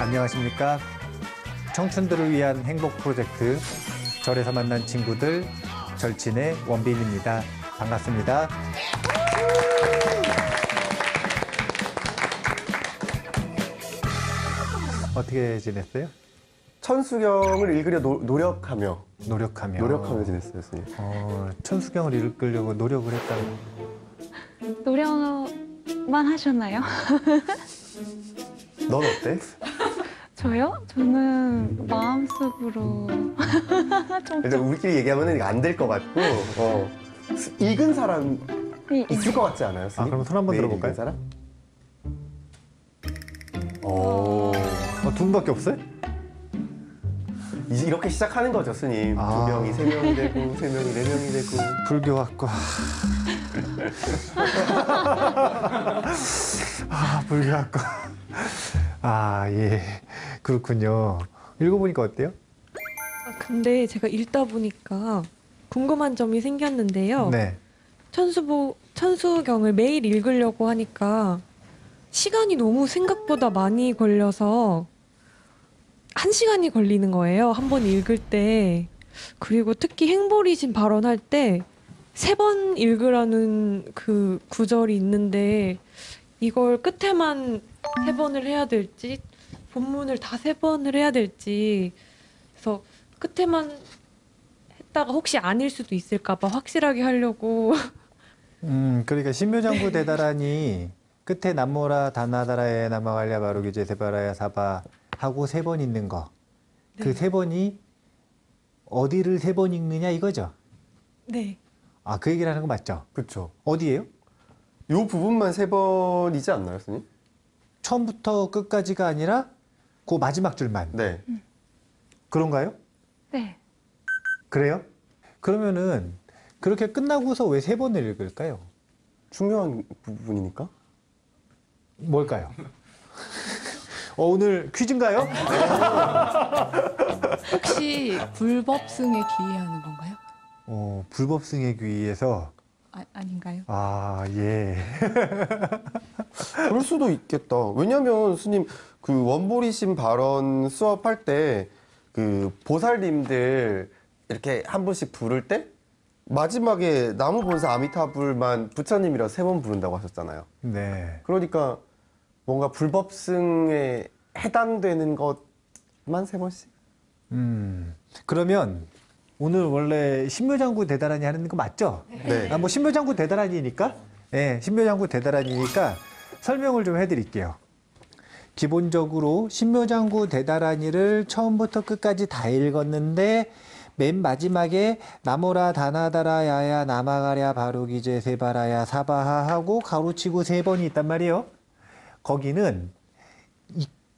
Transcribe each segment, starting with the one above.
안녕하십니까. 청춘들을 위한 행복 프로젝트 절에서 만난 친구들 절친의 원빈입니다. 반갑습니다. 어떻게 지냈어요? 천수경을 읽으려 노력하며 노력하며 지냈어요, 선생님. 천수경을 읽으려고 노력을 했다고. 노력만 하셨나요? 넌 어때? 저요? 저는 마음속으로 일단 우리끼리 얘기하면 안 될 것 같고 읽은 사람이 있을 것 같지 않아요, 선생님? 그럼 손 한번 매일 들어볼까요? 읽은 사람? 두 분밖에 없어요? 이렇게 시작하는 거죠, 스님. 두 명이 세 명이 되고, 세 명이 네 명이 되고. 불교학과. 불교학과. 예. 그렇군요. 읽어보니까 어때요? 근데 제가 읽다 보니까 궁금한 점이 생겼는데요. 네. 천수경을 매일 읽으려고 하니까 시간이 너무 생각보다 많이 걸려서 1시간이 걸리는 거예요. 한 번 읽을 때. 그리고 특히 행보리심 발언할 때 3번 읽으라는 그 구절이 있는데 이걸 끝에만 3번을 해야 될지 본문을 다 3번을 해야 될지 그래서 끝에만 했다가 혹시 아닐 수도 있을까 봐 확실하게 하려고 그러니까 신묘장구 대다라니 끝에 남모라 다나다라에 남아갈랴 바로기 제세바라야 사바 하고 3번 읽는 거. 그 3번이 어디를 3번 읽느냐 이거죠? 네. 그 얘기를 하는 거 맞죠? 그렇죠. 어디예요? 요 부분만 3번이지 않나요, 스님? 처음부터 끝까지가 아니라 그 마지막 줄만. 네. 그런가요? 네. 그래요? 그러면은 그렇게 끝나고서 왜 3번을 읽을까요? 중요한 부분이니까. 뭘까요? 오늘 퀴즈인가요? 혹시 불법승에 기이하는 건가요? 불법승에 귀해서. 아닌가요? 예. 그럴 수도 있겠다. 왜냐면 스님 그 원보리심 발언 수업할 때 그 보살님들 이렇게 한 분씩 부를 때 마지막에 나무본사 아미타불만 부처님이라 3번 부른다고 하셨잖아요. 네. 그러니까 뭔가 불법승에 해당되는 것만 3번씩? 그러면 오늘 원래 신묘장구 대다라니 하는 거 맞죠? 네. 뭐 신묘장구 대다라니니까, 신묘장구 대다라니니까 설명을 좀 해드릴게요. 기본적으로 신묘장구 대다라니를 처음부터 끝까지 다 읽었는데 맨 마지막에 나모라 다나다라 야야 나마가랴 바로기제 세바라야 사바하 하고 가로치고 3번이 있단 말이에요. 거기는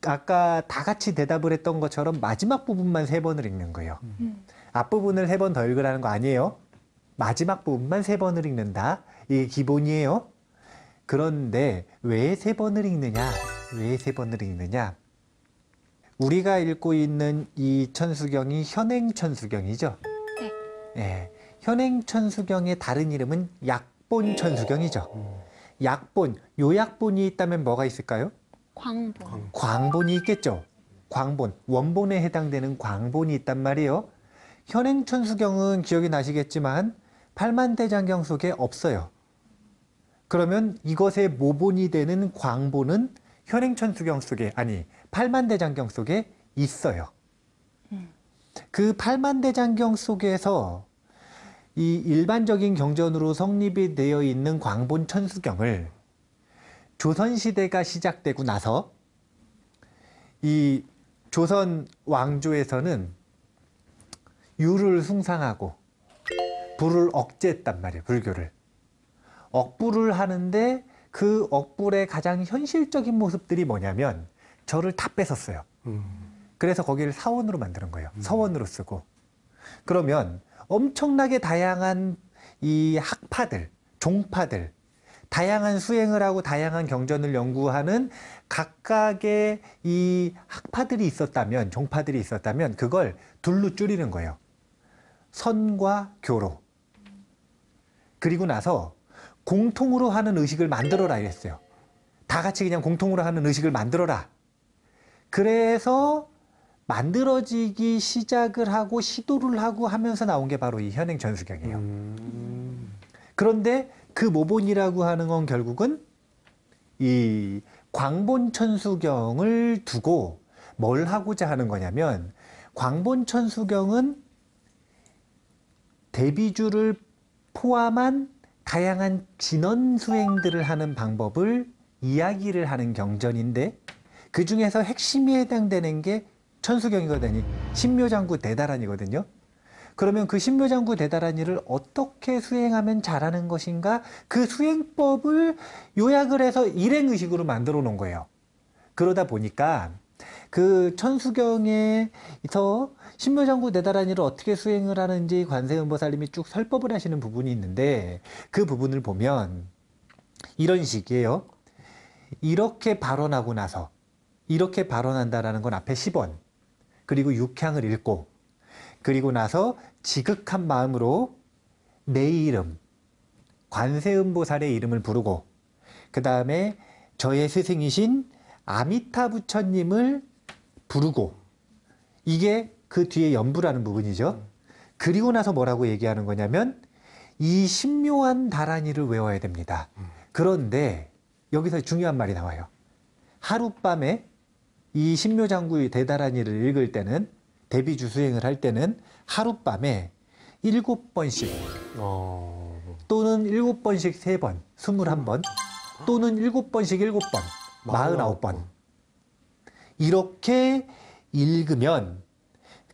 아까 다 같이 대답을 했던 것처럼 마지막 부분만 3번을 읽는 거예요. 앞부분을 3번 더 읽으라는 거 아니에요. 마지막 부분만 3번을 읽는다. 이게 기본이에요. 그런데 왜 3번을 읽느냐? 왜 3번을 읽느냐? 우리가 읽고 있는 이 천수경이 현행천수경이죠. 네. 현행천수경의 다른 이름은 약본천수경이죠. 약본, 요약본이 있다면 뭐가 있을까요? 광본. 광본이 있겠죠. 광본, 원본에 해당되는 광본이 있단 말이에요. 현행천수경은 기억이 나시겠지만 팔만대장경 속에 없어요. 그러면 이것의 모본이 되는 광본은 현행천수경 속에, 팔만대장경 속에 있어요. 그 팔만대장경 속에서 이 일반적인 경전으로 성립이 되어 있는 광본천수경을 조선시대가 시작되고 나서 이 조선 왕조에서는 유를 숭상하고 불을 억제했단 말이에요. 불교를. 억불을 하는데 그 억불의 가장 현실적인 모습들이 뭐냐면 절을 다 뺏었어요. 그래서 거기를 사원으로 만드는 거예요. 서원으로 쓰고. 그러면 엄청나게 다양한 이 학파들, 종파들, 다양한 수행을 하고 다양한 경전을 연구하는 각각의 이 학파들이 있었다면, 종파들이 있었다면 그걸 둘로 줄이는 거예요. 선과 교로. 그리고 나서 공통으로 하는 의식을 만들어라 이랬어요. 다 같이 그냥 공통으로 하는 의식을 만들어라. 그래서 만들어지기 시작을 하고 시도를 하고 하면서 나온 게 바로 이 현행 천수경이에요. 그런데 그 모본이라고 하는 건 결국은 이 광본천수경을 두고 뭘 하고자 하는 거냐면, 광본천수경은 대비주를 포함한 다양한 진원 수행들을 하는 방법을 이야기를 하는 경전인데, 그 중에서 핵심이 해당되는 게 천수경이거든요. 신묘장구 대다란이거든요. 그러면 그 신묘장구 대다란이를 어떻게 수행하면 잘하는 것인가, 그 수행법을 요약을 해서 일행의식으로 만들어 놓은 거예요. 그러다 보니까 그 천수경에서 신묘장구 대다란이를 어떻게 수행을 하는지 관세음보살님이 쭉 설법을 하시는 부분이 있는데, 그 부분을 보면 이런 식이에요. 이렇게 발언하고 나서, 이렇게 발언한다라는 건 앞에 10원, 그리고 육향을 읽고, 그리고 나서 지극한 마음으로 내 이름, 관세음보살의 이름을 부르고, 그 다음에 저의 스승이신 아미타 부처님을 부르고, 이게 그 뒤에 연부라는 부분이죠. 그리고 나서 뭐라고 얘기하는 거냐면, 이 신묘한 다란이를 외워야 됩니다. 그런데 여기서 중요한 말이 나와요. 하룻밤에 이 신묘장구의 대다란이를 읽을 때는, 대비주 수행을 할 때는 하룻밤에 7번씩 또는 7번씩 3번, 21번, 또는 7번씩 7번, 49번 이렇게 읽으면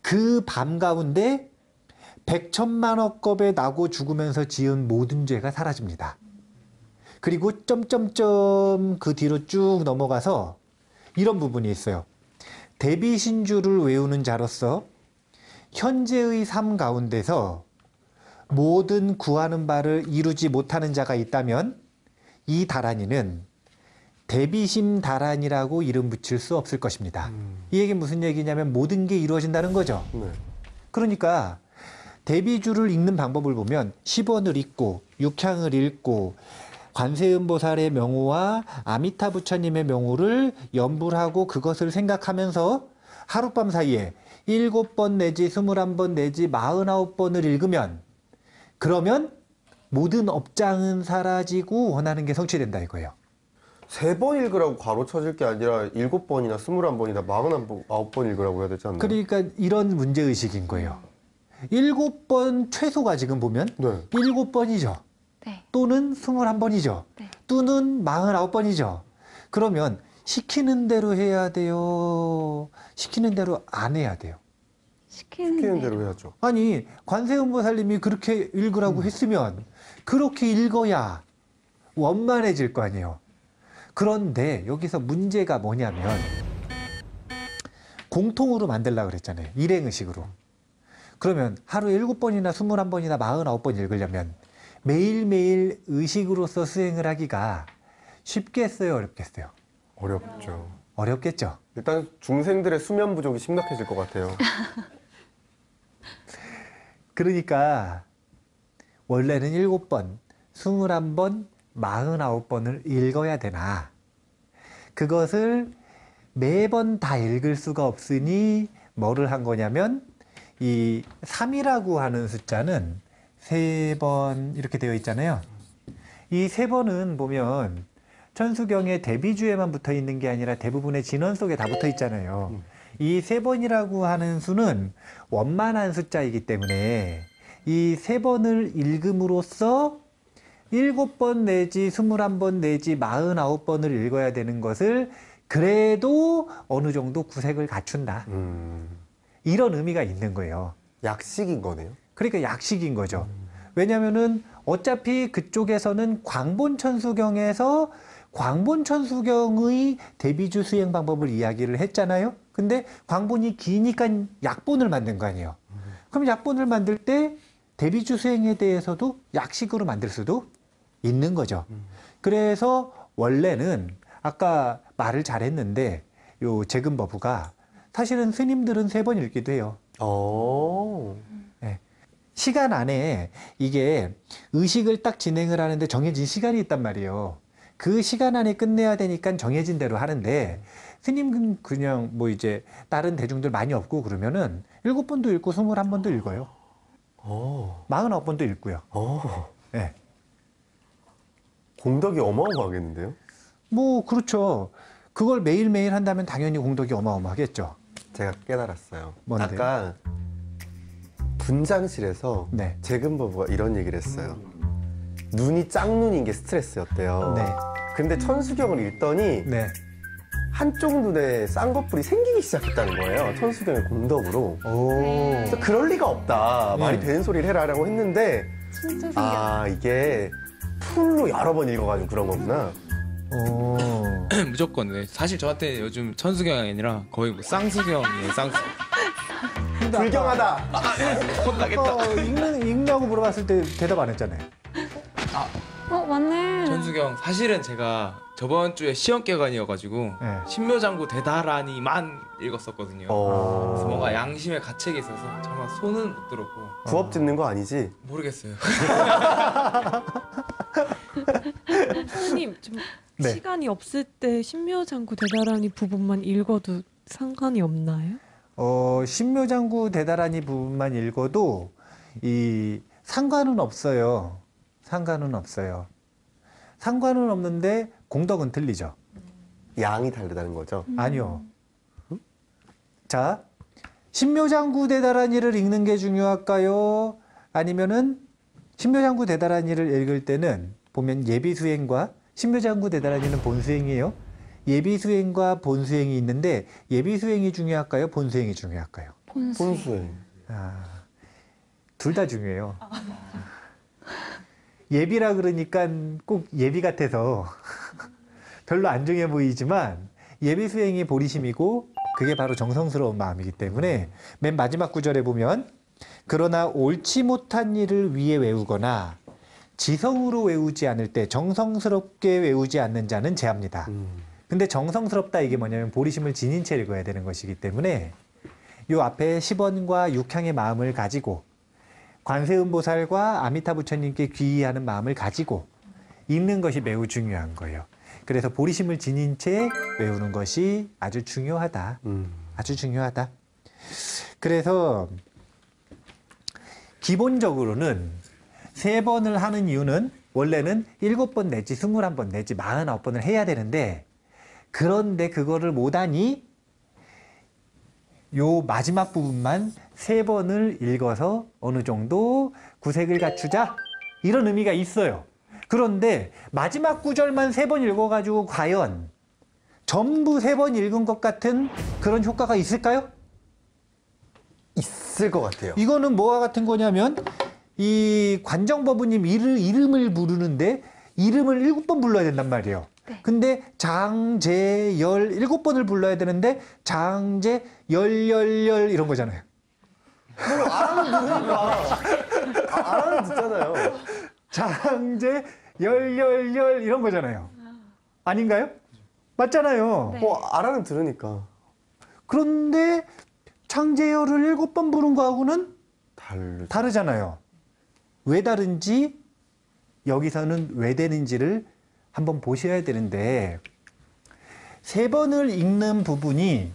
그 밤 가운데 백천만억겁에 나고 죽으면서 지은 모든 죄가 사라집니다. 그리고 점점점 그 뒤로 쭉 넘어가서 이런 부분이 있어요. 대비신주를 외우는 자로서 현재의 삶 가운데서 모든 구하는 바를 이루지 못하는 자가 있다면, 이 다란이는 대비심 다란이라고 이름 붙일 수 없을 것입니다. 이 얘기는 무슨 얘기냐면 모든 게 이루어진다는 거죠. 네. 그러니까 대비주를 읽는 방법을 보면 10원을 읽고, 육향을 읽고, 관세음보살의 명호와 아미타 부처님의 명호를 연불하고 그것을 생각하면서 하룻밤 사이에 7번 내지 21번 내지 49번을 읽으면, 그러면 모든 업장은 사라지고 원하는 게 성취된다 이거예요. 3번 읽으라고 괄호 쳐질 게 아니라 7번이나 21번이나 49번 읽으라고 해야 되지 않나요? 그러니까 이런 문제의식인 거예요. 7번 최소가 지금 보면 네. 7번이죠. 네. 또는 21번이죠. 네. 또는 49번이죠. 그러면 시키는 대로 해야 돼요? 시키는 대로 안 해야 돼요? 시키는 대로 해야죠. 아니, 관세음보살님이 그렇게 읽으라고 했으면 그렇게 읽어야 원만해질 거 아니에요. 그런데 여기서 문제가 뭐냐면, 공통으로 만들려고 그랬잖아요. 일행의식으로. 그러면 하루에 7번이나 21번이나 49번 읽으려면 매일매일 의식으로서 수행을 하기가 쉽겠어요, 어렵겠어요? 어렵죠. 어렵겠죠. 일단 중생들의 수면 부족이 심각해질 것 같아요. 그러니까 원래는 7번, 21번, 49번을 읽어야 되나, 그것을 매번 다 읽을 수가 없으니 뭐를 한 거냐면, 이 3이라고 하는 숫자는 3번 이렇게 되어 있잖아요. 이 3번은 보면 천수경의 대비주에만 붙어 있는 게 아니라 대부분의 진원 속에 다 붙어 있잖아요. 이 3번이라고 하는 수는 원만한 숫자이기 때문에 이 3번을 읽음으로써 7번 내지 21번 내지 49번을 읽어야 되는 것을 그래도 어느 정도 구색을 갖춘다. 이런 의미가 있는 거예요. 약식인 거네요. 그러니까 약식인 거죠. 왜냐면은 어차피 그쪽에서는 광본천수경에서 광본천수경의 대비주 수행 방법을 이야기를 했잖아요. 근데 광본이 기니까 약본을 만든 거 아니에요. 그럼 약본을 만들 때 대비주 수행에 대해서도 약식으로 만들 수도 있는 거죠. 그래서 원래는 아까 말을 잘했는데, 요 재금법부가 사실은 스님들은 3번 읽기도 해요. 네. 시간 안에 이게 의식을 딱 진행을 하는데 정해진 시간이 있단 말이에요. 그 시간 안에 끝내야 되니까 정해진 대로 하는데 스님은 그냥 뭐 이제 다른 대중들 많이 없고 그러면은 7번도 읽고 21번도 읽어요. 어. 49번도 읽고요. 어. 예. 공덕이 어마어마하겠는데요? 뭐 그렇죠. 그걸 매일매일 한다면 당연히 공덕이 어마어마하겠죠. 제가 깨달았어요. 뭔데요? 아까 분장실에서 네. 재근버부가 이런 얘기를 했어요. 눈이 짝눈인 게 스트레스였대요. 네. 근데 천수경을 읽더니 네. 한쪽 눈에 쌍꺼풀이 생기기 시작했다는 거예요. 천수경의 공덕으로. 오. 그래서 그럴 리가 없다. 말이 되는 소리를 해라라고 했는데 진짜 신기하다. 아 이게 풀로 여러 번 읽어가지고 그런 거구나. 오. 무조건 네. 사실 저한테 요즘 천수경이 아니라 거의 뭐 쌍수경이에요. 쌍수. 불경하다. 혼나겠다. 아까 읽냐고 물어봤을 때 대답 안 했잖아요. 맞네. 천수경 사실은 제가 저번 주에 시험 기간이어가지고 네. 신묘장구 대다라니만 읽었었거든요. 그래서 뭔가 어. 양심의 가책이 있어서 정말 손은 못 들었고 부업 짓는 거 아니지? 모르겠어요. 선생님 좀 네. 시간이 없을 때 신묘장구 대다라니 부분만 읽어도 상관이 없나요? 신묘장구 대다라니 부분만 읽어도 이 상관은 없어요. 상관은 없어요. 상관은 없는데 공덕은 틀리죠. 양이 다르다는 거죠. 아니요. 자, 신묘장구 대다라니를 읽는 게 중요할까요? 아니면은 신묘장구 대다라니를 읽을 때는 보면 예비수행과 신묘장구 대다라니는 본수행이에요. 예비수행과 본수행이 있는데 예비수행이 중요할까요? 본수행이 중요할까요? 본수. 혼수행. 둘 다 중요해요. 예비라 그러니까 꼭 예비 같아서 별로 안 중요해 보이지만 예비 수행이 보리심이고 그게 바로 정성스러운 마음이기 때문에 맨 마지막 구절에 보면 그러나 옳지 못한 일을 위해 외우거나 지성으로 외우지 않을 때 정성스럽게 외우지 않는 자는 제합니다. 근데 정성스럽다 이게 뭐냐면 보리심을 지닌 채 읽어야 되는 것이기 때문에 요 앞에 10원과 육향의 마음을 가지고 관세음보살과 아미타 부처님께 귀의하는 마음을 가지고 읽는 것이 매우 중요한 거예요. 그래서 보리심을 지닌 채 외우는 것이 아주 중요하다. 아주 중요하다. 그래서 기본적으로는 3번을 하는 이유는 원래는 7번 내지 21번 내지 49번을 해야 되는데 그런데 그거를 못하니 요 마지막 부분만 3번을 읽어서 어느 정도 구색을 갖추자 이런 의미가 있어요. 그런데 마지막 구절만 3번 읽어가지고 과연 전부 3번 읽은 것 같은 그런 효과가 있을까요? 있을 것 같아요. 이거는 뭐와 같은 거냐면 이 관정법부님 이름을 부르는데 이름을 7번 불러야 된단 말이에요. 근데 장제열 7번을 불러야 되는데 장제 열열열 이런 거잖아요. 알아는 듣잖아요. 장제 열열열 이런 거잖아요. 아닌가요? 맞잖아요. 네. 알아는 들으니까. 그런데 장제열을 7번 부른 거하고는 다르잖아요. 왜 다른지 여기서는 왜 되는지를 한번 보셔야 되는데 3번을 읽는 부분이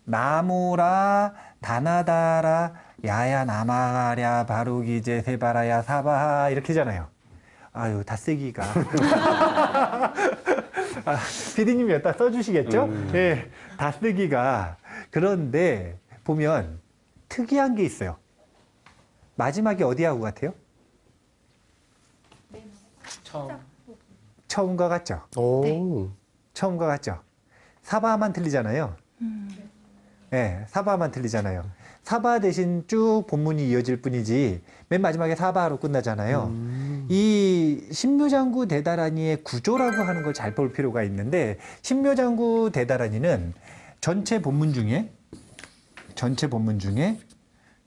나모라 다나다라 야야 나마랴 바루기제 세바라야 사바하 이렇게잖아요. 아유 다 쓰기가 PD님이 여기다 써주시겠죠? 예, 다 쓰기가. 그런데 보면 특이한 게 있어요. 마지막에 어디하고 같아요? 처음과 같죠? 오. 처음과 같죠? 사바만 틀리잖아요. 네, 사바만 틀리잖아요. 사바 대신 쭉 본문이 이어질 뿐이지 맨 마지막에 사바로 끝나잖아요. 이 신묘장구 대다라니의 구조라고 하는 걸 잘 볼 필요가 있는데 신묘장구 대다라니는 전체 본문 중에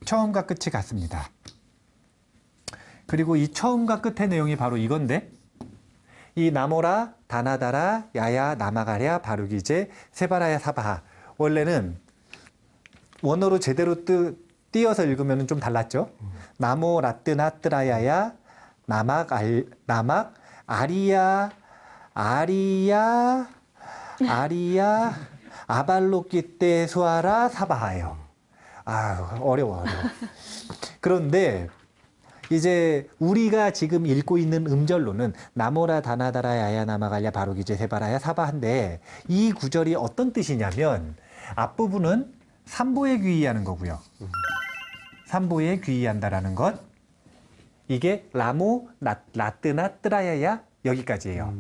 처음과 끝이 같습니다. 그리고 이 처음과 끝의 내용이 바로 이건데 이 나모라, 다나다라, 야야, 나마가랴, 바루기제, 세바라야, 사바하. 원래는 원어로 제대로 띄어서 읽으면 좀 달랐죠. 나모, 라뜨, 나뜨라야야, 나막, 아리야, 아리야 아발로끼떼 수아라 사바하요. 어려워. 그런데 이제 우리가 지금 읽고 있는 음절로는 나모라 다나다라 야야나마갈랴 바로기제 세바라야 사바한데, 이 구절이 어떤 뜻이냐면 앞부분은 삼보에 귀의하는 거고요. 삼보에 귀의한다라는 것. 이게 라모 라뜨나 뜨라야야 여기까지예요.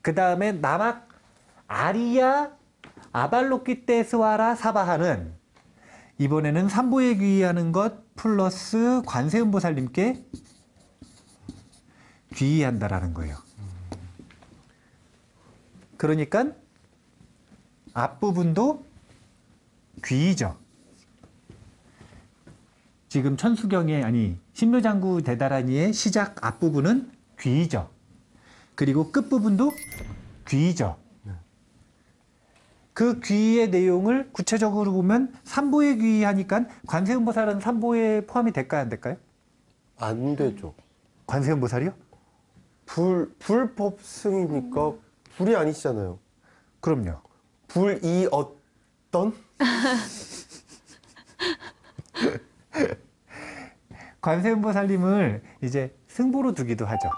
그 다음에 나막 아리야 아발로끼떼 스와라 사바하는, 이번에는 삼보에 귀의하는 것 플러스 관세음보살님께 귀의한다라는 거예요. 그러니까 앞부분도 귀의죠. 지금 천수경의, 아니 신묘장구 대다라니의 시작 앞부분은 귀의죠. 그리고 끝부분도 귀의죠. 그 귀의의 내용을 구체적으로 보면 삼보에 귀의하니까 관세음보살은 삼보에 포함이 될까요, 안 될까요? 안 되죠. 관세음보살이요? 불법승이니까 불이 아니시잖아요. 그럼요. 불이 어떤? 관세음보살님을 이제 승보로 두기도 하죠.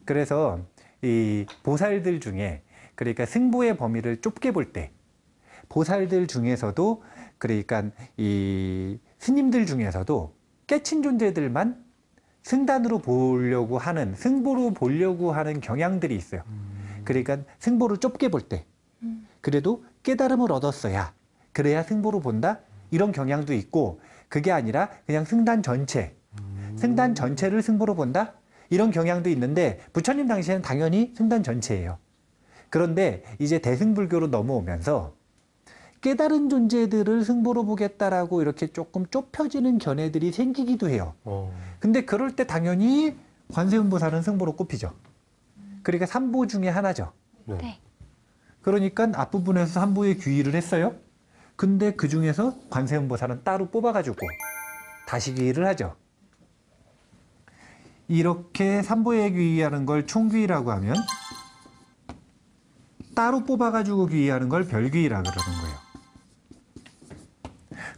그래서 이 보살들 중에, 그러니까 승보의 범위를 좁게 볼 때, 보살들 중에서도, 그러니까 이 스님들 중에서도 깨친 존재들만 승단으로 보려고 하는, 승보로 보려고 하는 경향들이 있어요. 그러니까 승보를 좁게 볼 때, 그래도 깨달음을 얻었어야, 그래야 승보로 본다, 이런 경향도 있고, 그게 아니라 그냥 승단 전체를 승보로 본다, 이런 경향도 있는데, 부처님 당시에는 당연히 승단 전체예요. 그런데 이제 대승불교로 넘어오면서 깨달은 존재들을 승보로 보겠다라고 이렇게 조금 좁혀지는 견해들이 생기기도 해요. 근데 그럴 때 당연히 관세음보살은 승보로 꼽히죠. 그러니까 삼보 중에 하나죠. 네. 그러니까 앞부분에서 삼보에 귀의를 했어요. 근데 그 중에서 관세음보살은 따로 뽑아가지고 다시 귀의를 하죠. 이렇게 삼보에 귀의하는 걸 총귀의라고 하면, 따로 뽑아가지고 귀의하는 걸 별귀의라고 그러는 거예요.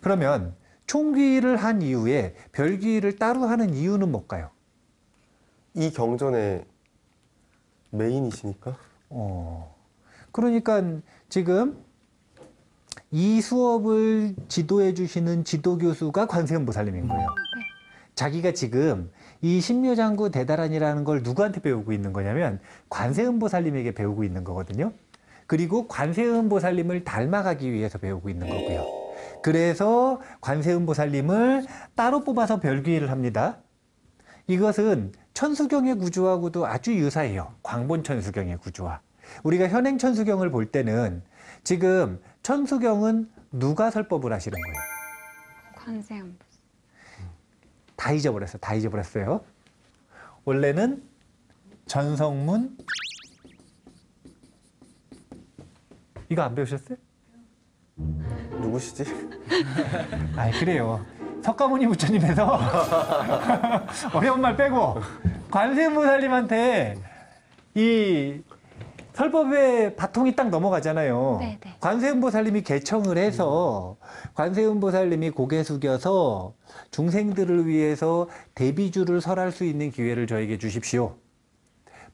그러면 총귀의를 한 이후에 별귀의를 따로 하는 이유는 뭘까요? 이 경전의 메인이시니까. 그러니까 지금 이 수업을 지도해 주시는 지도교수가 관세음보살님인 거예요. 자기가 지금 이 신묘장구 대다란이라는 걸 누구한테 배우고 있는 거냐면 관세음보살님에게 배우고 있는 거거든요. 그리고 관세음보살님을 닮아가기 위해서 배우고 있는 거고요. 그래서 관세음보살님을 따로 뽑아서 별귀의를 합니다. 이것은 천수경의 구조하고도 아주 유사해요. 광본천수경의 구조와. 우리가 현행천수경을 볼 때는 지금 천수경은 누가 설법을 하시는 거예요? 관세음보살. 다 잊어버렸어요. 원래는 전성문, 이거 안 배우셨어요? 누구시지? 그래요. 석가모니 부처님에서 어려운 말 빼고 관세음보살님한테 이 설법의 바통이 딱 넘어가잖아요. 네네. 관세음보살님이 개청을 해서 관세음보살님이 고개 숙여서 중생들을 위해서 대비주를 설할 수 있는 기회를 저에게 주십시오.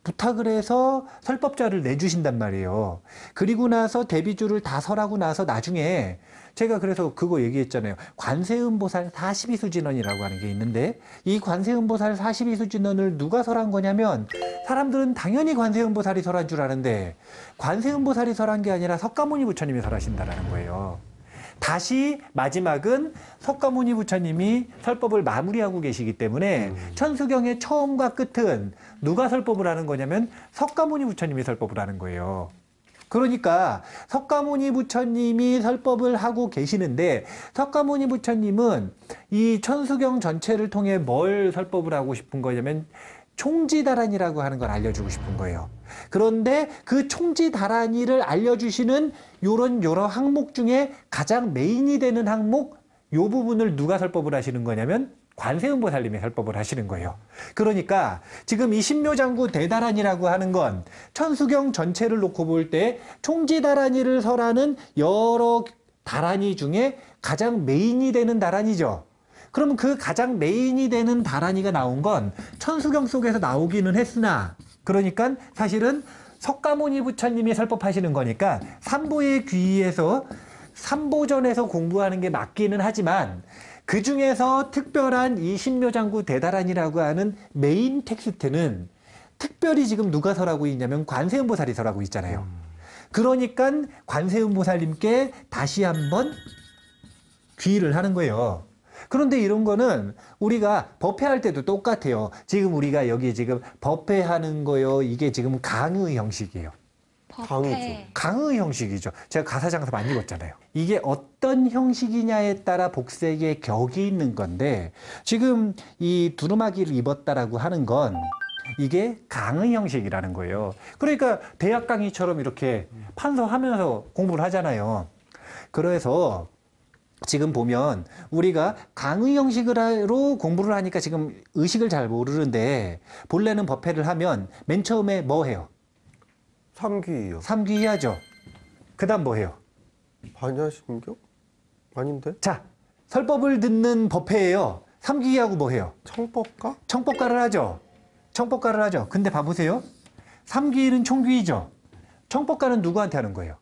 부탁을 해서 설법자를 내주신단 말이에요. 그리고 나서 대비주를 다 설하고 나서 나중에 제가 그래서 그거 얘기했잖아요. 관세음보살 42수진원이라고 하는 게 있는데, 이 관세음보살 42수진원을 누가 설한 거냐면, 사람들은 당연히 관세음보살이 설한 줄 아는데 관세음보살이 설한 게 아니라 석가모니 부처님이 설하신다라는 거예요. 다시 마지막은 석가모니 부처님이 설법을 마무리하고 계시기 때문에 천수경의 처음과 끝은 누가 설법을 하는 거냐면 석가모니 부처님이 설법을 하는 거예요. 그러니까 석가모니 부처님이 설법을 하고 계시는데, 석가모니 부처님은 이 천수경 전체를 통해 뭘 설법을 하고 싶은 거냐면 총지다란이라고 하는 걸 알려주고 싶은 거예요. 그런데 그 총지다란이를 알려주시는 요런 여러 항목 중에 가장 메인이 되는 항목, 요 부분을 누가 설법을 하시는 거냐면 관세음보살님이 설법을 하시는 거예요. 그러니까 지금 이 신묘장구 대다란이라고 하는 건 천수경 전체를 놓고 볼 때 총지다란이를 설하는 여러 다란이 중에 가장 메인이 되는 다란이죠. 그러면 그 가장 메인이 되는 다란이가 나온 건 천수경 속에서 나오기는 했으나, 그러니까 사실은 석가모니 부처님이 설법하시는 거니까 삼보의 귀에서 삼보전에서 공부하는 게 맞기는 하지만, 그 중에서 특별한 이 신묘장구 대다란이라고 하는 메인 텍스트는 특별히 지금 누가 설하고 있냐면 관세음보살이 설하고 있잖아요. 그러니까 관세음보살님께 다시 한번 귀의를 하는 거예요. 그런데 이런 거는 우리가 법회할 때도 똑같아요. 지금 우리가 여기 지금 법회하는 거요. 이게 지금 강의 형식이에요. 법회. 강의 형식이죠. 제가 가사장서 많이 읽었잖아요. 이게 어떤 형식이냐에 따라 복색의 격이 있는 건데, 지금 이 두루마기를 입었다라고 하는 건 이게 강의 형식이라는 거예요. 그러니까 대학 강의처럼 이렇게 판서하면서 공부를 하잖아요. 그래서 지금 보면 우리가 강의 형식으로 공부를 하니까 지금 의식을 잘 모르는데, 본래는 법회를 하면 맨 처음에 뭐 해요? 삼귀요. 삼귀해야죠. 그 다음 뭐 해요? 반야심경? 아닌데? 자, 설법을 듣는 법회예요. 삼귀하고 뭐 해요? 청법가? 청법가를 하죠. 청법가를 하죠. 근데 봐보세요. 삼귀는 총귀이죠. 청법가는 누구한테 하는 거예요?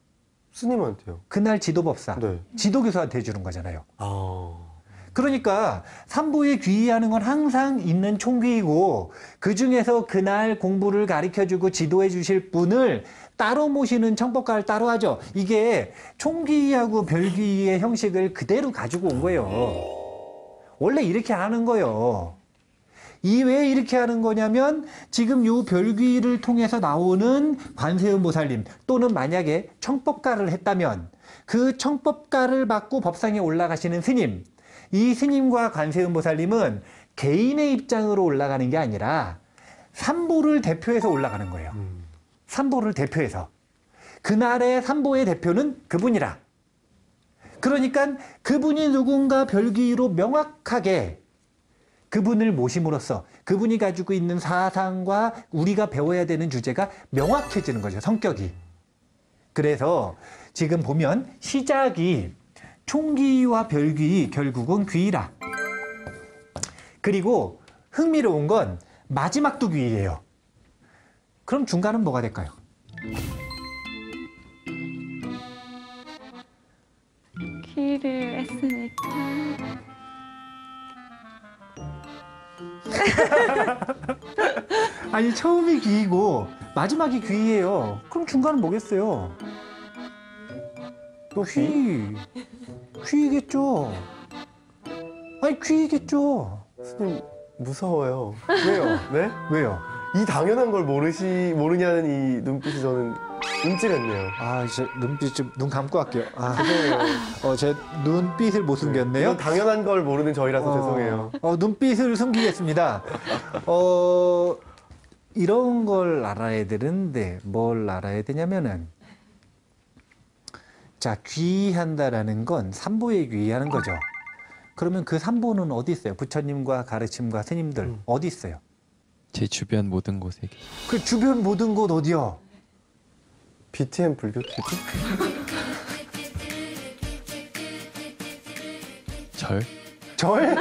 스님한테요. 그날 지도법사, 네. 지도교수한테 해주는 거잖아요. 아. 그러니까 삼보에 귀의하는 건 항상 있는 총귀이고, 그 중에서 그날 공부를 가르쳐주고 지도해 주실 분을 따로 모시는 청법가를 따로 하죠. 이게 총귀하고 별귀의 형식을 그대로 가지고 온 거예요. 원래 이렇게 하는 거예요. 이 왜 이렇게 하는 거냐면, 지금 요 별귀를 통해서 나오는 관세음보살님 또는 만약에 청법가를 했다면 그 청법가를 받고 법상에 올라가시는 스님, 이 스님과 관세음보살님은 개인의 입장으로 올라가는 게 아니라 삼보를 대표해서 올라가는 거예요. 삼보를 대표해서. 그날의 삼보의 대표는 그분이라. 그러니까 그분이 누군가 별귀로 명확하게 그분을 모심으로써 그분이 가지고 있는 사상과 우리가 배워야 되는 주제가 명확해지는 거죠, 성격이. 그래서 지금 보면 시작이 총귀와 별귀, 결국은 귀이라. 그리고 흥미로운 건 마지막도 귀이에요. 그럼 중간은 뭐가 될까요? 귀를 했으니까 아니, 처음이 귀이고 마지막이 귀이에요. 그럼 중간은 뭐겠어요? 또 귀? 귀이겠죠. 아니, 귀이겠죠. 스님 무서워요. 왜요? 네? 왜요? 이 당연한 걸 모르냐는 이 눈빛이 저는 움찔했네요. 아, 이제 눈빛 좀 눈 감고 할게요. 제 눈빛을 못 숨겼네요. 이건 당연한 걸 모르는 저희라서 죄송해요. 눈빛을 숨기겠습니다. 이런 걸 알아야 되는데 뭘 알아야 되냐면은, 자, 귀의한다라는 건 삼보에 귀의하는 거죠. 그러면 그 삼보는 어디 있어요? 부처님과 가르침과 스님들 어디 있어요? 제 주변 모든 곳에 계시. 그 주변 모든 곳 어디요? BTM 불교 TV? 절? 절?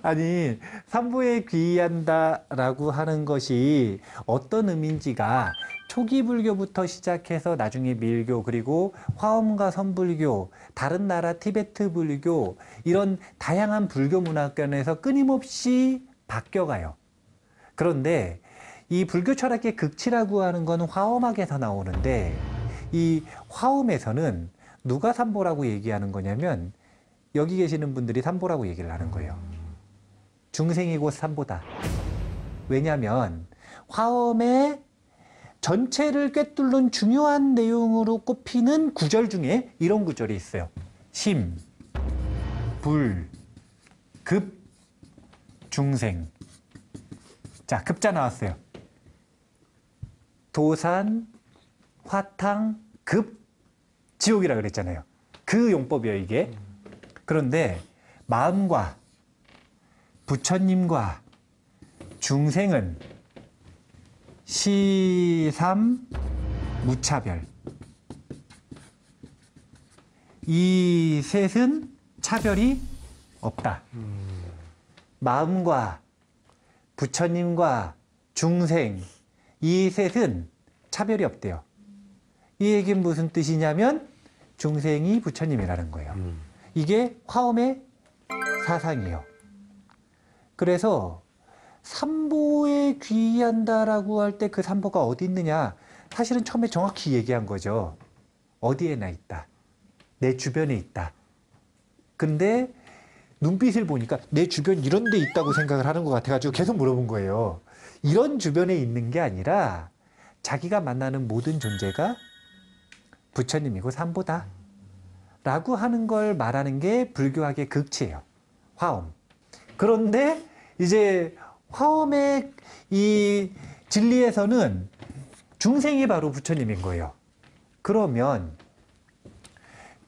아니, 삼보에 귀의한다라고 하는 것이 어떤 의미인지가 초기 불교부터 시작해서 나중에 밀교, 그리고 화엄과 선불교, 다른 나라 티베트 불교, 이런 다양한 불교 문화권에서 끊임없이 바뀌어가요. 그런데 이 불교 철학의 극치라고 하는 건 화엄학에서 나오는데, 이 화엄에서는 누가 삼보라고 얘기하는 거냐면 여기 계시는 분들이 삼보라고 얘기를 하는 거예요. 중생이 곧 삼보다. 왜냐하면 화엄의 전체를 꿰뚫는 중요한 내용으로 꼽히는 구절 중에 이런 구절이 있어요. 심, 불, 급, 중생. 자, 급자 나왔어요. 도산, 화탕, 급, 지옥이라 그랬잖아요. 그 용법이에요, 이게. 그런데 마음과 부처님과 중생은 시삼 무차별. 이 셋은 차별이 없다. 마음과 부처님과 중생 이 셋은 차별이 없대요. 이 얘기는 무슨 뜻이냐면 중생이 부처님이라는 거예요. 이게 화엄의 사상이에요. 그래서 삼보에 귀의한다라고 할 때 그 삼보가 어디 있느냐? 사실은 처음에 정확히 얘기한 거죠. 어디에나 있다. 내 주변에 있다. 근데 눈빛을 보니까 내 주변 이런 데 있다고 생각을 하는 것 같아가지고 계속 물어본 거예요. 이런 주변에 있는 게 아니라 자기가 만나는 모든 존재가 부처님이고 삼보다 라고 하는 걸 말하는 게 불교학의 극치예요. 화엄. 그런데 이제 화엄의 이 진리에서는 중생이 바로 부처님인 거예요. 그러면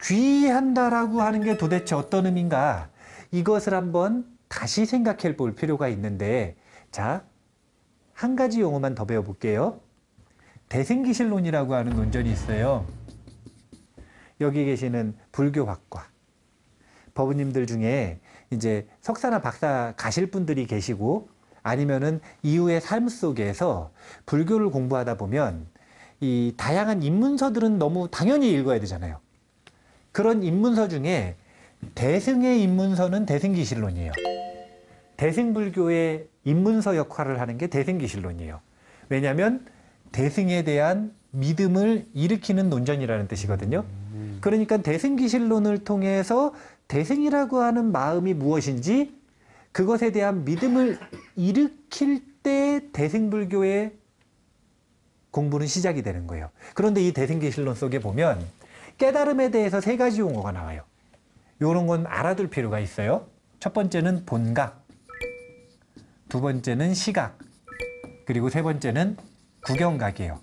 귀의한다라고 하는 게 도대체 어떤 의미인가? 이것을 한번 다시 생각해 볼 필요가 있는데, 자, 한 가지 용어만 더 배워볼게요. 대승기실론이라고 하는 논전이 있어요. 여기 계시는 불교학과 법우님들 중에 이제 석사나 박사 가실 분들이 계시고 아니면은 이후의 삶 속에서 불교를 공부하다 보면 이 다양한 입문서들은 너무 당연히 읽어야 되잖아요. 그런 입문서 중에 대승의 입문서는 대승기실론이에요. 대승불교의 입문서 역할을 하는 게 대승기실론이에요. 왜냐하면 대승에 대한 믿음을 일으키는 논전이라는 뜻이거든요. 그러니까 대승기실론을 통해서 대승이라고 하는 마음이 무엇인지 그것에 대한 믿음을 일으킬 때 대승불교의 공부는 시작이 되는 거예요. 그런데 이 대승기실론 속에 보면 깨달음에 대해서 세 가지 용어가 나와요. 이런 건 알아둘 필요가 있어요. 첫 번째는 본각, 두 번째는 시각, 그리고 세 번째는 구경각이에요.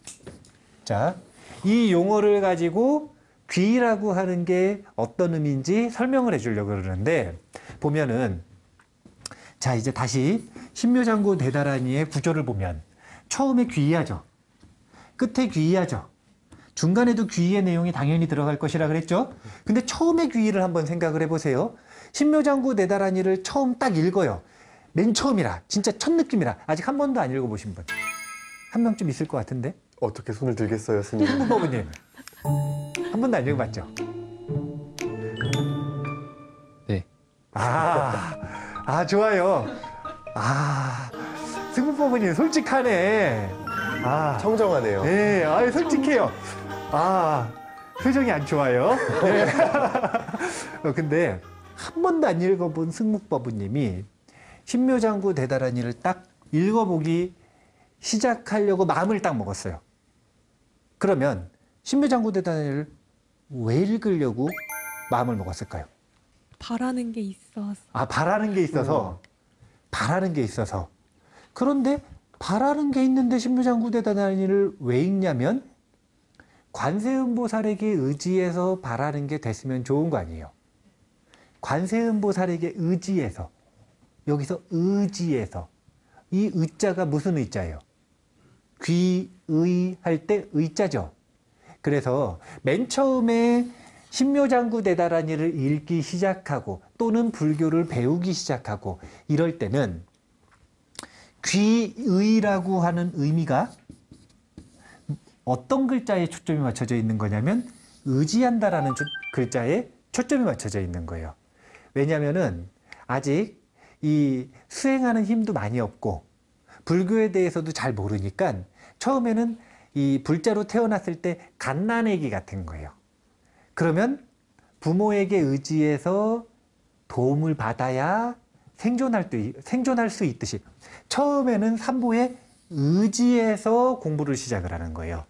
자, 이 용어를 가지고 귀라고 하는 게 어떤 의미인지 설명을 해주려고 그러는데, 보면은 자, 이제 다시 신묘장구 대다라니의 구조를 보면 처음에 귀의하죠. 끝에 귀의하죠. 중간에도 귀의의 내용이 당연히 들어갈 것이라 그랬죠. 근데 처음에 귀의를 한번 생각을 해보세요. 신묘장구 대다라니를 처음 딱 읽어요. 맨 처음이라, 진짜 첫 느낌이라. 아직 한 번도 안 읽어보신 분 한 명쯤 있을 것 같은데. 어떻게 손을 들겠어요, 스님? 승부법우님 한 번도 안 읽어봤죠? 네. 좋아요. 승부법우님 솔직하네. 청정하네요. 네, 솔직해요. 표정이 안 좋아요. 네. 근데 한 번도 안 읽어본 승묵법우님이 신묘장구 대다라니를 딱 읽어보기 시작하려고 마음을 딱 먹었어요. 그러면 신묘장구 대다라니를 왜 읽으려고 마음을 먹었을까요? 바라는 게 있어서. 바라는 게 있어서. 바라는 게 있어서. 그런데 바라는 게 있는데 신묘장구 대다라니를 왜 읽냐면 관세음보살에게 의지해서 바라는 게 됐으면 좋은 거 아니에요. 관세음보살에게 의지해서, 여기서 의지해서, 이 의자가 무슨 의자예요? 귀의할 때 의자죠. 그래서 맨 처음에 신묘장구 대다라니를 읽기 시작하고 또는 불교를 배우기 시작하고 이럴 때는 귀의라고 하는 의미가 어떤 글자에 초점이 맞춰져 있는 거냐면 의지한다라는 글자에 초점이 맞춰져 있는 거예요. 왜냐하면은 아직 이 수행하는 힘도 많이 없고 불교에 대해서도 잘 모르니까 처음에는 이 불자로 태어났을 때 갓난아기 같은 거예요. 그러면 부모에게 의지해서 도움을 받아야 생존할 수 있듯이 처음에는 삼보에 의지해서 공부를 시작을 하는 거예요.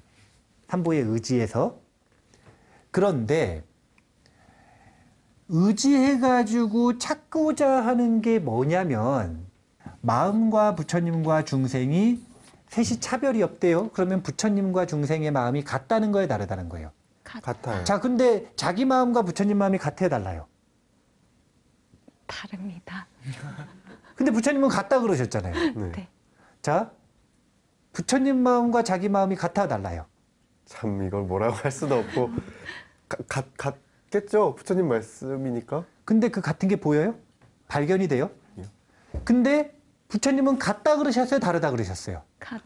삼보에 의지해서. 그런데 의지해가지고 찾고자 하는 게 뭐냐면 마음과 부처님과 중생이 셋이 차별이 없대요. 그러면 부처님과 중생의 마음이 같다는 거에 다르다는 거예요. 같아요. 자, 근데 자기 마음과 부처님 마음이 같아야 달라요. 다릅니다. 근데 부처님은 같다 그러셨잖아요. 네. 네. 자, 부처님 마음과 자기 마음이 같아 달라요? 참 이걸 뭐라고 할 수도 없고 같겠죠. 부처님 말씀이니까. 근데 그 같은 게 보여요? 발견이 돼요? 근데 부처님은 같다 그러셨어요? 다르다 그러셨어요? 같다.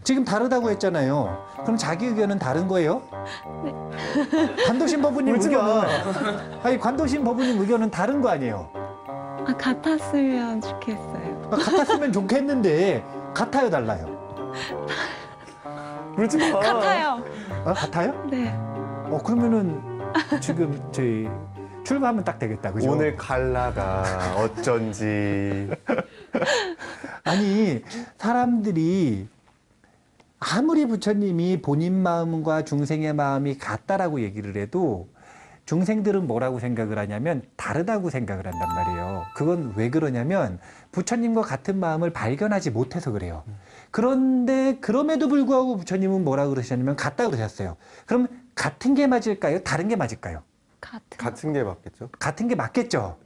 지금 다르다고 했잖아요. 그럼 자기 의견은 다른 거예요? 관도신 법부님 울지 마. 의견은 아니 관도신 법부님 의견은 다른 거 아니에요? 아, 같았으면 좋겠어요. 같았으면 좋겠는데 같아요, 달라요? 울지 마. 같아요. 아, 같아요? 네. 그러면은 지금 저희 출마하면 딱 되겠다, 그죠? 오늘 갈라가 어쩐지. 아니 사람들이 아무리 부처님이 본인 마음과 중생의 마음이 같다라고 얘기를 해도 중생들은 뭐라고 생각을 하냐면 다르다고 생각을 한단 말이에요. 그건 왜 그러냐면 부처님과 같은 마음을 발견하지 못해서 그래요. 그런데 그럼에도 불구하고 부처님은 뭐라고 그러셨냐면 같다 그러셨어요. 그럼 같은 게 맞을까요? 다른 게 맞을까요? 같은 게 맞겠죠. 같은 게 맞겠죠.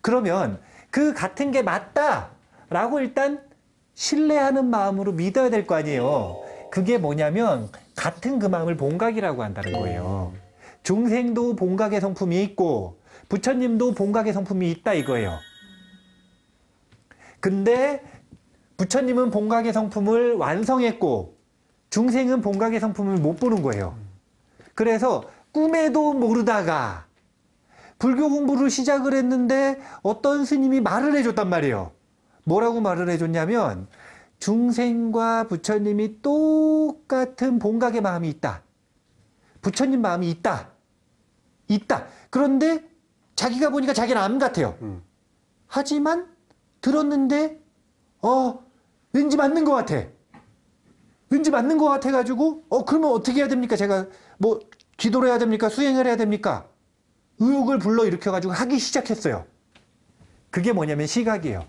그러면 그 같은 게 맞다라고 일단 신뢰하는 마음으로 믿어야 될 거 아니에요. 그게 뭐냐면 같은 그 마음을 본각이라고 한다는 거예요. 중생도 본각의 성품이 있고 부처님도 본각의 성품이 있다 이거예요. 근데 부처님은 본각의 성품을 완성했고 중생은 본각의 성품을 못 보는 거예요. 그래서 꿈에도 모르다가 불교 공부를 시작을 했는데 어떤 스님이 말을 해줬단 말이에요. 뭐라고 말을 해줬냐면 중생과 부처님이 똑같은 본각의 마음이 있다. 부처님 마음이 있다. 그런데 자기가 보니까 자기는 안 같아요. 하지만 들었는데 왠지 맞는 것 같아. 왠지 맞는 것 같아가지고 그러면 어떻게 해야 됩니까? 제가 뭐 기도를 해야 됩니까? 수행을 해야 됩니까? 의욕을 불러 일으켜가지고 하기 시작했어요. 그게 뭐냐면 시각이에요.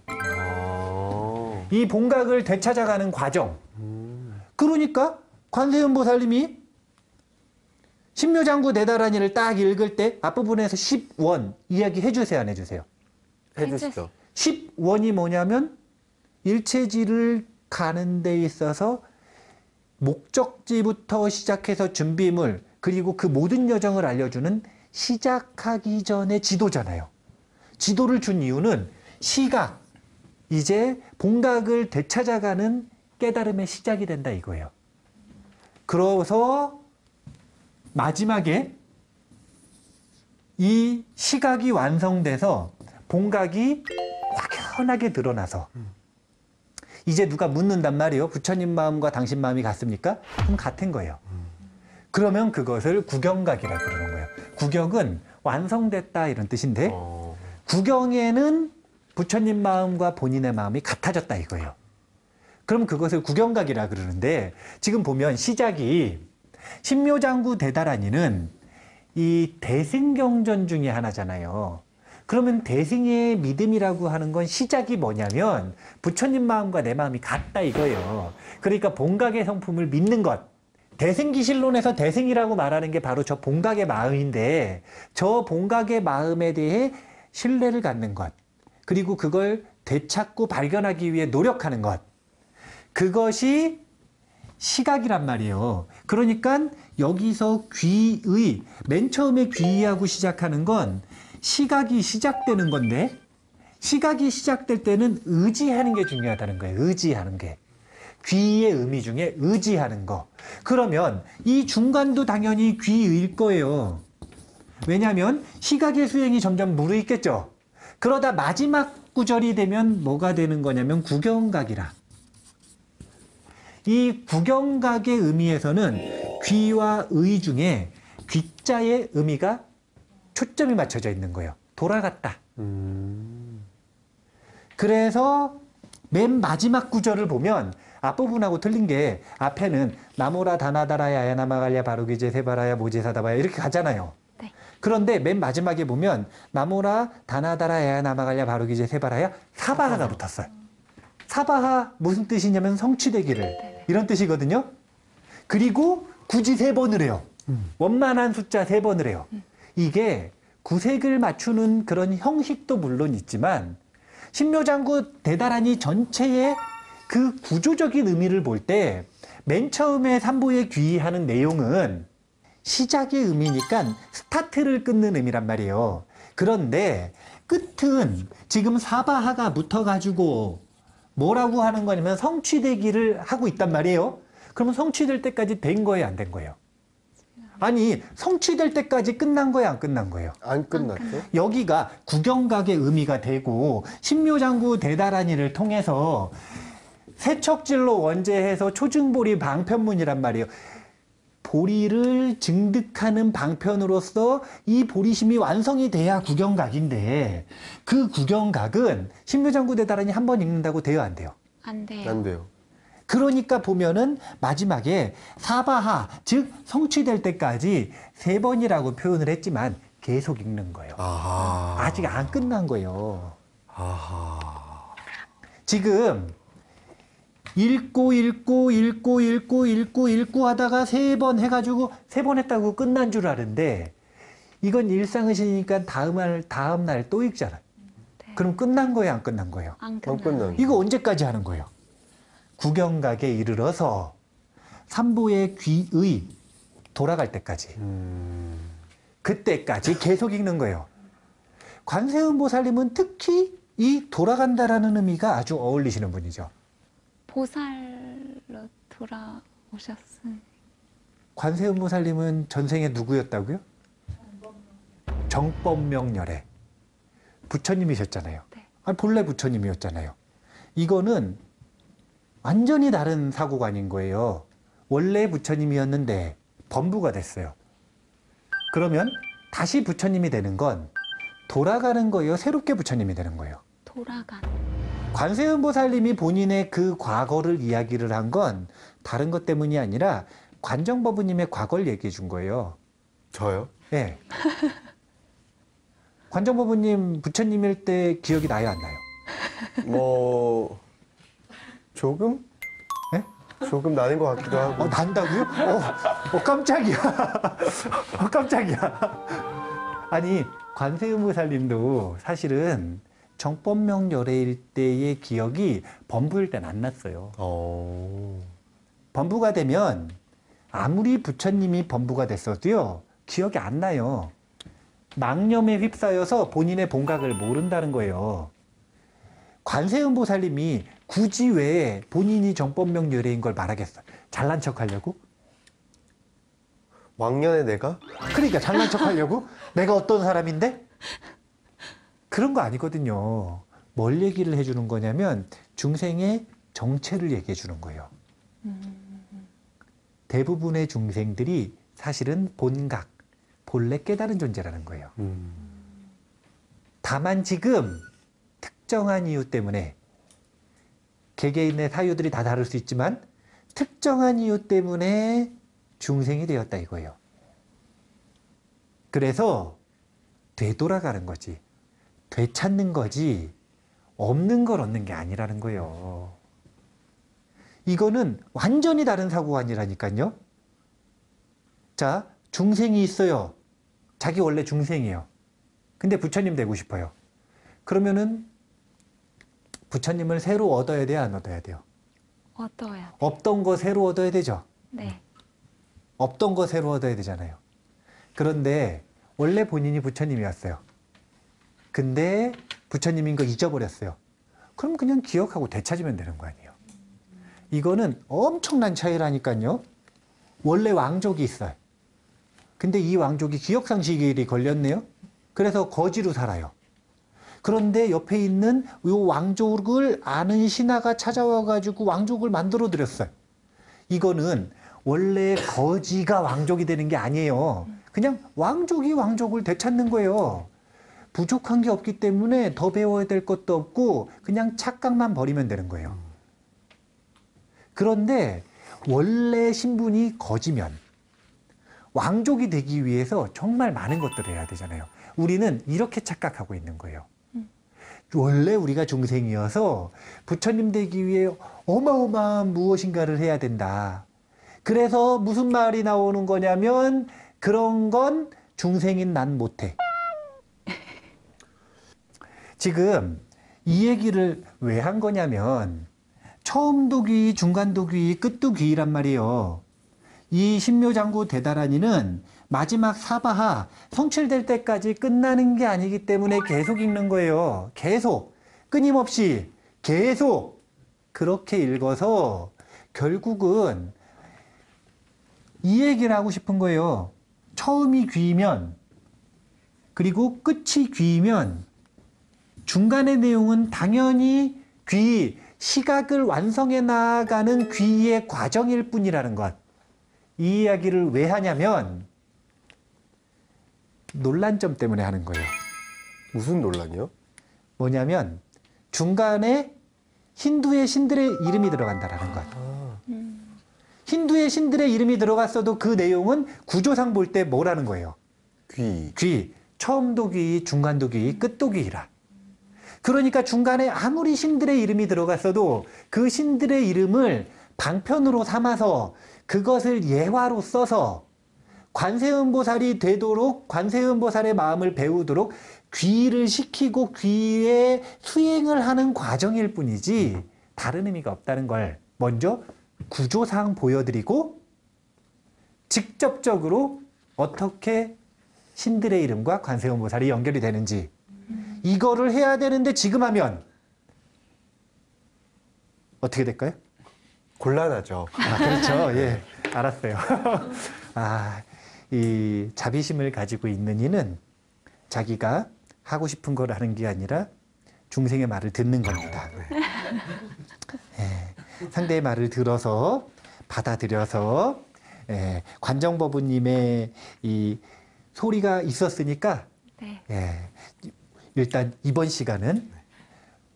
이 본각을 되찾아가는 과정. 그러니까 관세음 보살님이 신묘장구 대다라니를 딱 읽을 때 앞부분에서 10원 이야기 해주세요, 안 해주세요? 해주시죠. 10원이 뭐냐면 일체지를 가는 데 있어서 목적지부터 시작해서 준비물 그리고 그 모든 여정을 알려주는 시작하기 전에 지도잖아요. 지도를 준 이유는 시각, 이제 본각을 되찾아가는 깨달음의 시작이 된다 이거예요. 그래서 마지막에 이 시각이 완성돼서 본각이 확연하게 드러나서 이제 누가 묻는단 말이에요. 부처님 마음과 당신 마음이 같습니까? 그럼 같은 거예요. 그러면 그것을 구경각이라 그러는 거예요. 구경은 완성됐다 이런 뜻인데 구경에는 부처님 마음과 본인의 마음이 같아졌다 이거예요. 그럼 그것을 구경각이라 그러는데 지금 보면 시작이 신묘장구 대다라니는 이 대승경전 중에 하나잖아요. 그러면 대승의 믿음이라고 하는 건 시작이 뭐냐면 부처님 마음과 내 마음이 같다 이거예요. 그러니까 본각의 성품을 믿는 것. 대승기실론에서 대승이라고 말하는 게 바로 저 본각의 마음인데 저 본각의 마음에 대해 신뢰를 갖는 것. 그리고 그걸 되찾고 발견하기 위해 노력하는 것. 그것이 시각이란 말이에요. 그러니까 여기서 귀의, 맨 처음에 귀하고 시작하는 건 시각이 시작되는 건데 시각이 시작될 때는 의지하는 게 중요하다는 거예요. 의지하는 게. 귀의 의미 중에 의지하는 거. 그러면 이 중간도 당연히 귀의일 거예요. 왜냐하면 시각의 수행이 점점 무르익겠죠. 그러다 마지막 구절이 되면 뭐가 되는 거냐면 구경각이라. 이 구경각의 의미에서는 귀와 의 중에 귀자의 의미가 초점이 맞춰져 있는 거예요. 돌아갔다. 그래서 맨 마지막 구절을 보면 앞부분하고 틀린 게 앞에는 나모라 다나다라 야야나마갈랴 바로기제 세바라야 모제사다바야 이렇게 가잖아요. 네. 그런데 맨 마지막에 보면 나모라 다나다라 야야나마갈랴 바로기제 세바라야 사바하가 붙었어요. 사바하 무슨 뜻이냐면 성취되기를 이런 뜻이거든요. 그리고 굳이 3번을 해요. 원만한 숫자 3번을 해요. 이게 구색을 맞추는 그런 형식도 물론 있지만 신묘장구 대다라니 전체의 그 구조적인 의미를 볼 때 맨 처음에 삼보에 귀의하는 내용은 시작의 의미니까 스타트를 끊는 의미란 말이에요. 그런데 끝은 지금 사바하가 붙어가지고 뭐라고 하는 거냐면 성취되기를 하고 있단 말이에요. 그러면 성취될 때까지 된 거예요, 안 된 거예요? 아니, 성취될 때까지 끝난 거예요, 안 끝난 거예요? 안 끝났죠? 여기가 구경각의 의미가 되고 신묘장구 대다라니를 통해서 세척질로 원제해서 초증보리 방편문이란 말이에요. 보리를 증득하는 방편으로서 이 보리심이 완성이 돼야 구경각인데 그 구경각은 신묘장구 대다라니 한 번 읽는다고 돼요, 안 돼요? 안 돼요. 안 돼요. 그러니까 보면은 마지막에 사바하, 즉 성취될 때까지 3번이라고 표현을 했지만 계속 읽는 거예요. 아하. 아직 안 끝난 거예요. 아하. 지금 읽고 하다가 3번 해가지고 3번 했다고 끝난 줄 아는데 이건 일상의식이니까 다음 날 또 읽잖아. 네. 그럼 끝난 거예요, 안 끝난 거예요? 안 안 끝나요. 끝난. 이거 언제까지 하는 거예요? 구경각에 이르러서 삼보의 귀의 돌아갈 때까지. 그때까지 계속 읽는 거예요. 관세음보살님은 특히 이 돌아간다라는 의미가 아주 어울리시는 분이죠. 보살로 돌아오셨으니 관세음보살님은 전생에 누구였다고요? 정법명열애. 부처님이셨잖아요. 네. 아니, 본래 부처님이었잖아요. 이거는 완전히 다른 사고관인 거예요. 원래 부처님이었는데 범부가 됐어요. 그러면 다시 부처님이 되는 건 돌아가는 거예요? 새롭게 부처님이 되는 거예요? 돌아간 관세음보살님이 본인의 그 과거를 이야기를 한 건 다른 것 때문이 아니라 관정법부님의 과거를 얘기해 준 거예요. 저요? 네. 관정법부님 부처님일 때 기억이 나요, 안 나요? 뭐 조금? 네? 조금 나는 것 같기도 하고. 난다고요? 깜짝이야. 깜짝이야. 아니, 관세음보살님도 사실은 정법명열애일 때의 기억이 범부일 땐 안 났어요. 범부가 되면 아무리 부처님이 범부가 됐어도요, 기억이 안 나요. 망념에 휩싸여서 본인의 본각을 모른다는 거예요. 관세음보살님이 굳이 왜 본인이 정법명열애인 걸 말하겠어요? 잘난 척 하려고? 왕년에 내가? 그러니까 잘난 척 하려고? 내가 어떤 사람인데? 그런 거 아니거든요. 뭘 얘기를 해주는 거냐면 중생의 정체를 얘기해 주는 거예요. 대부분의 중생들이 사실은 본각, 본래 깨달은 존재라는 거예요. 다만 지금 특정한 이유 때문에 개개인의 사유들이 다 다를 수 있지만 특정한 이유 때문에 중생이 되었다 이거예요. 그래서 되돌아가는 거지. 되찾는 거지 없는 걸 얻는 게 아니라는 거예요. 이거는 완전히 다른 사고관이라니까요. 자, 중생이 있어요. 자기 원래 중생이에요. 근데 부처님 되고 싶어요. 그러면은 부처님을 새로 얻어야 돼요, 안 얻어야 돼요? 얻어야 없던 거 새로 얻어야 되죠. 네. 없던 거 새로 얻어야 되잖아요. 그런데 원래 본인이 부처님이었어요. 근데 부처님인 거 잊어버렸어요. 그럼 그냥 기억하고 되찾으면 되는 거 아니에요. 이거는 엄청난 차이라니까요. 원래 왕족이 있어요. 근데 이 왕족이 기억상실이 걸렸네요. 그래서 거지로 살아요. 그런데 옆에 있는 이 왕족을 아는 신하가 찾아와가지고 왕족을 만들어 드렸어요. 이거는 원래 거지가 왕족이 되는 게 아니에요. 그냥 왕족이 왕족을 되찾는 거예요. 부족한 게 없기 때문에 더 배워야 될 것도 없고 그냥 착각만 버리면 되는 거예요. 그런데 원래 신분이 거지면 왕족이 되기 위해서 정말 많은 것들을 해야 되잖아요. 우리는 이렇게 착각하고 있는 거예요. 원래 우리가 중생이어서 부처님 되기 위해 어마어마한 무엇인가를 해야 된다. 그래서 무슨 말이 나오는 거냐면 그런 건 중생인 난 못해. 지금 이 얘기를 왜 한 거냐면 처음도 귀, 중간도 귀, 끝도 귀란 말이에요. 이 신묘장구 대다란이는 마지막 사바하 성취될 때까지 끝나는 게 아니기 때문에 계속 읽는 거예요. 계속 끊임없이 계속 그렇게 읽어서 결국은 이 얘기를 하고 싶은 거예요. 처음이 귀면 그리고 끝이 귀면 중간의 내용은 당연히 귀, 시각을 완성해 나가는 귀의 과정일 뿐이라는 것. 이 이야기를 왜 하냐면 논란점 때문에 하는 거예요. 무슨 논란이요? 뭐냐면 중간에 힌두의 신들의 이름이 들어간다라는 것. 힌두의 신들의 이름이 들어갔어도 그 내용은 구조상 볼 때 뭐라는 거예요? 귀. 귀. 처음도 귀, 중간도 귀, 끝도 귀라. 그러니까 중간에 아무리 신들의 이름이 들어갔어도 그 신들의 이름을 방편으로 삼아서 그것을 예화로 써서 관세음보살이 되도록 관세음보살의 마음을 배우도록 귀를 시키고 귀에 수행을 하는 과정일 뿐이지 다른 의미가 없다는 걸 먼저 구조상 보여드리고 직접적으로 어떻게 신들의 이름과 관세음보살이 연결이 되는지 이거를 해야 되는데 지금 하면 어떻게 될까요? 곤란하죠. 아, 그렇죠. 예, 알았어요. 아, 이 자비심을 가지고 있는 이는 자기가 하고 싶은 걸 하는 게 아니라 중생의 말을 듣는 겁니다. 예, 상대의 말을 들어서 받아들여서 관정법부님의 이 소리가 있었으니까 네. 일단 이번 시간은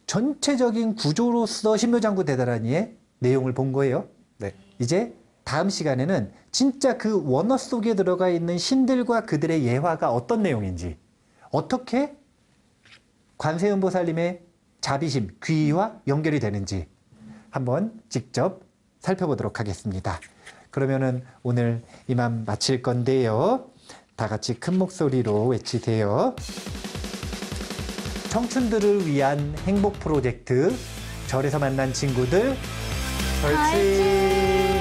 전체적인 구조로서 신묘장구 대다란이의 내용을 본 거예요. 네. 이제 다음 시간에는 진짜 그 원어 속에 들어가 있는 신들과 그들의 예화가 어떤 내용인지 어떻게 관세음보살님의 자비심, 귀와 연결이 되는지 한번 직접 살펴보도록 하겠습니다. 그러면은 오늘 이만 마칠 건데요. 다 같이 큰 목소리로 외치세요. 청춘들을 위한 행복 프로젝트 절에서 만난 친구들 절친